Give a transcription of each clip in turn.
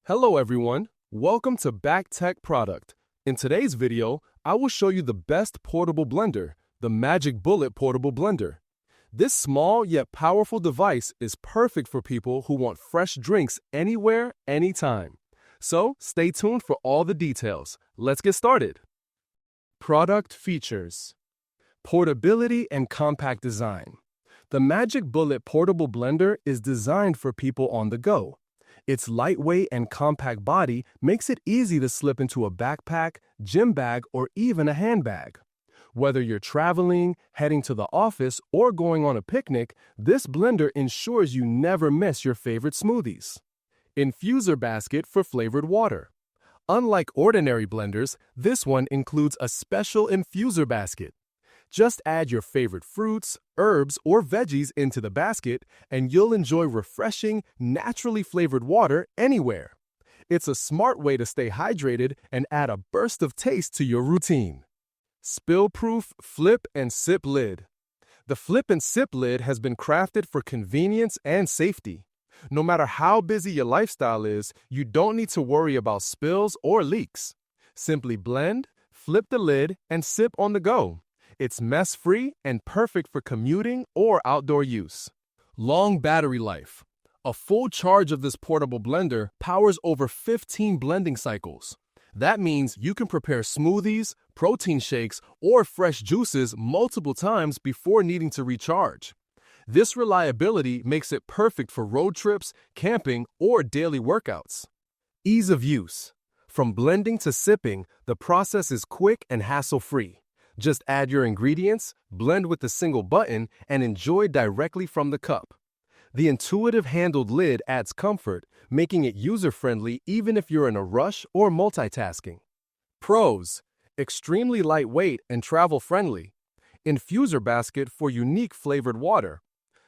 Hello everyone, welcome to Back Tech Product. In today's video, I will show you the best portable blender, the Magic Bullet Portable Blender. This small yet powerful device is perfect for people who want fresh drinks anywhere, anytime. So stay tuned for all the details. Let's get started. Product features: portability and compact design. The Magic Bullet Portable Blender is designed for people on the go. Its lightweight and compact body makes it easy to slip into a backpack, gym bag, or even a handbag. Whether you're traveling, heading to the office, or going on a picnic, this blender ensures you never miss your favorite smoothies. Infuser basket for flavored water. Unlike ordinary blenders, this one includes a special infuser basket. Just add your favorite fruits, herbs, or veggies into the basket, and you'll enjoy refreshing, naturally flavored water anywhere. It's a smart way to stay hydrated and add a burst of taste to your routine. Spill-proof flip and sip lid. The flip and sip lid has been crafted for convenience and safety. No matter how busy your lifestyle is, you don't need to worry about spills or leaks. Simply blend, flip the lid, and sip on the go. It's mess-free and perfect for commuting or outdoor use. Long battery life. A full charge of this portable blender powers over 15 blending cycles. That means you can prepare smoothies, protein shakes, or fresh juices multiple times before needing to recharge. This reliability makes it perfect for road trips, camping, or daily workouts. Ease of use. From blending to sipping, the process is quick and hassle-free. Just add your ingredients, blend with a single button, and enjoy directly from the cup. The intuitive handled lid adds comfort, making it user-friendly even if you're in a rush or multitasking. Pros: extremely lightweight and travel-friendly. Infuser basket for unique flavored water.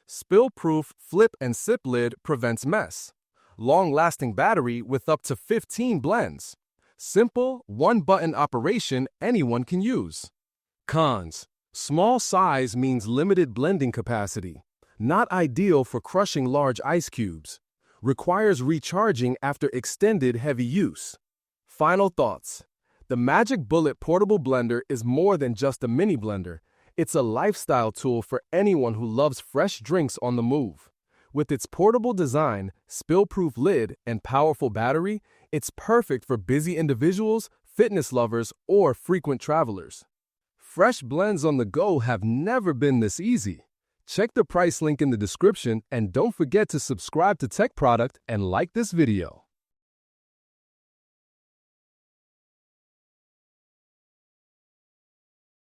Spill-proof flip and sip lid prevents mess. Long-lasting battery with up to 15 blends. Simple, one-button operation anyone can use. Cons: small size means limited blending capacity. Not ideal for crushing large ice cubes. Requires recharging after extended heavy use. Final thoughts: the Magic Bullet Portable Blender is more than just a mini blender. It's a lifestyle tool for anyone who loves fresh drinks on the move. With its portable design, spill-proof lid, and powerful battery, it's perfect for busy individuals, fitness lovers, or frequent travelers. Fresh blends on the go have never been this easy. Check the price link in the description and don't forget to subscribe to Tech Product and like this video.